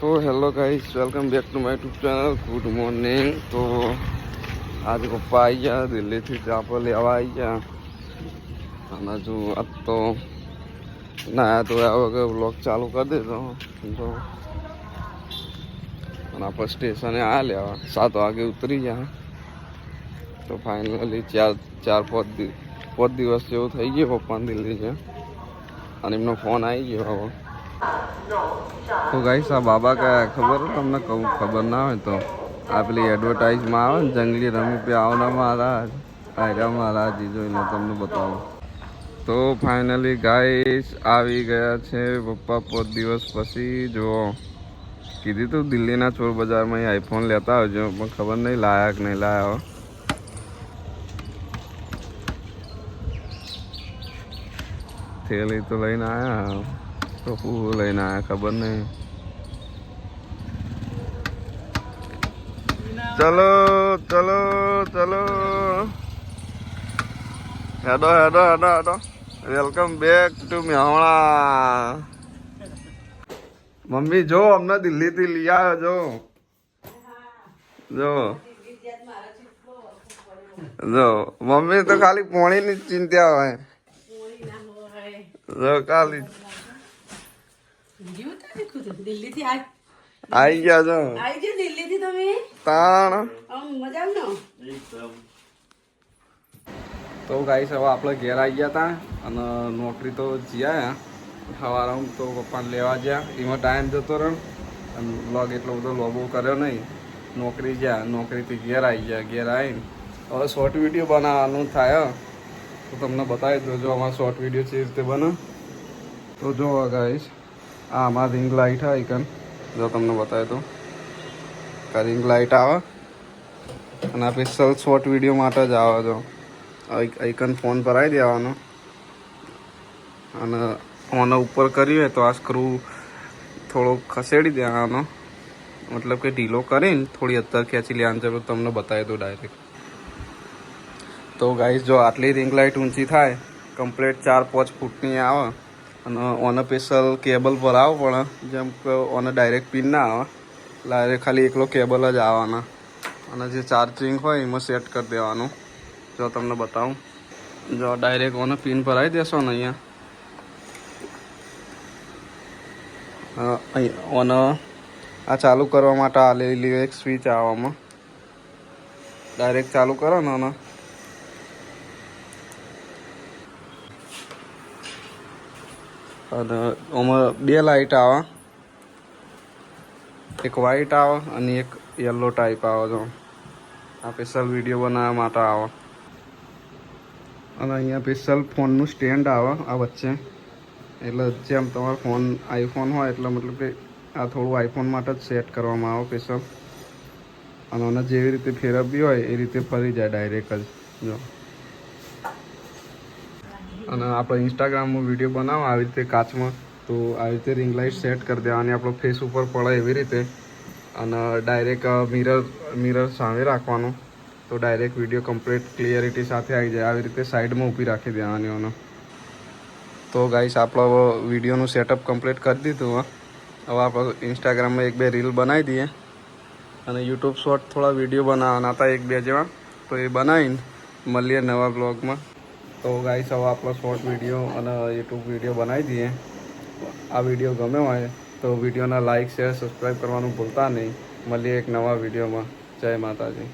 तो hello guys, welcome back to my YouTube channel. Good morning. तो आज पप्पा आई गया दिल्ली थी, चापो लेवा आई गया। અને જો આજ તો નયા ધોયા વગર વ્લોગ ચાલુ કરી દીધો। તો અને આપણે સ્ટેશને આવ્યા લેવા 7 વાગે ઉતરી ગયા। તો ફાઇનલી પાંચ દિવસ જેવું થઈ ગયું પપ્પાને દિલ્હી છે અને એમનો ફોન આવી ગયો હવે। तो गाइस आ बाबा का खबर तमने कहूँ, खबर ना हो तो आ पेली एडवर्टाइज में आवे ने जंगली रमी पे आओ ना महाराज, आएगा महाराज जी जो तमने बताऊँ। तो फाइनली गाइस આવી ગયા છે પપ્પા 5 દિવસ પછી। જો કીધી તું દિલ્હીના ચોર બજારમાં આઈફોન લેતા આવજો, પણ ખબર નહીં લાયા કે નહીં લાયા। થેલી તો લઈને આયા, તો હું લઈને આયા ખબર નહીં। चलो चलो चलो हेडो हेडो हेडो हेडो वेलकम बैक टू म्यावणा। मम्मी जो हमने दिल्ली थी लिया जो जो जो मम्मी तो खाली पोणी नहीं चिंता है जो खाली दिल्ली थी आई गया जो आई जो दिल्ली थी तुम्हें ताण मजा नो। तो गाइस હવે આપણે ઘેર આવી ગયા હતા અને નોકરી તો જ્યાં સવારે તો પપ્પાને લેવા ગયા, એમાં ટાઈમ જતો રહ્યો અને વ્લોગ એટલો બધો લોબો કર્યો નહીં। નોકરી ગયા, નોકરીથી ઘેર આવી ગયા, ઘેર આવીને હવે શોર્ટ વિડીયો બનાવવાનું થાય તો તમને બતાવી દો જો અમારા શોર્ટ વિડીયો છે રીતે બને। તો જો ગાઈસ આ અમારા રિંગ લાઇટ આવે આઈકન, જો તમને બતાવે તો રિંગ લાઇટ આવે અને આ સ્પેશિયલ શોર્ટ વિડીયો માટે જ આવે। જો આઈકન ફોન પર આવી દેવાનો અને આનો ઉપર કર્યું હોય તો આ સ્ક્રૂ થોડો ખસેડી દેવાનો, મતલબ કે ઢીલો કરીને થોડી અત્તર ખેંચી લેવાની જરૂર, તમને બતાવી દઉં ડાયરેક્ટ। તો ગાઈસ જો આટલી રિંગ લાઇટ ઊંચી થાય કમ્પ્લીટ 4-5 ફૂટની આવે અને ઓને સ્પેશિયલ કેબલ પર આવે, પણ જેમ કે ઓને ડાયરેક્ટ પિન ના આવે, ડાયરેક્ટ ખાલી એકલો કેબલ જ આવવાના અને જે ચાર્જિંગ હોય એમાં સેટ કરી દેવાનું। જો તમને બતાવું, જો ડાયરેક્ટ ઓને પિન ભરાવી દેશો ને અહીંયા ઓને આ ચાલુ કરવા માટે આ લેલી એક સ્વિચ આવવામાં, ડાયરેક્ટ ચાલુ કરો ને ઓને અને આમાં 2 લાઇટ આવે, એક વ્હાઈટ આવે અને એક યલો ટાઈપ આવે। જો આ સ્પેશિયલ વિડીયો બનાવવા માટે આવે અને અહીંયા સ્પેશિયલ ફોનનું સ્ટેન્ડ આવે આ વચ્ચે, એટલે જેમ તમારો ફોન આઈફોન હોય એટલે મતલબ કે આ થોડું આઈફોન માટે જ સેટ કરવામાં આવે સ્પેશિયલ, અને આને જેવી રીતે ફેરવવી હોય એ રીતે ફરી જાય ડાયરેક્ટ જ। જો અને આપણે ઇન્સ્ટાગ્રામમાં વિડીયો બનાવો આવી રીતે કાચમાં, તો આવી રીતે રિંગ લાઇટ સેટ કરી દેવાની આપણો ફેસ ઉપર પડે એવી રીતે, અને ડાયરેક્ટ મિરર સામે રાખવાનું તો ડાયરેક્ટ વિડીયો કમ્પ્લીટ ક્લિયરિટી સાથે આવી જાય। આવી રીતે સાઈડમાં ઊભી રાખી દેવાની ઓને। તો ગાઈસ આપણો વિડીયોનું સેટઅપ કમ્પ્લીટ કરી દીધું। હવે આપણે ઇન્સ્ટાગ્રામમાં 1-2 રીલ બનાવી દઈએ અને યુટ્યુબ શોર્ટ થોડા વિડીયો બનાવવાના હતા 1-2 જેવા, તો એ બનાવીને મળીએ નવા બ્લોગમાં। તો ગાઈસ હવે આપણો શોર્ટ વિડીયો અને યુટ્યુબ વિડીયો બનાવી દઈએ। આ વિડીયો ગમ્યો હોય તો વિડીયોના લાઇક શેર સબસ્ક્રાઈબ કરવાનું ભૂલતા નહીં। મળીએ એક નવા વિડીયોમાં। જય માતાજી।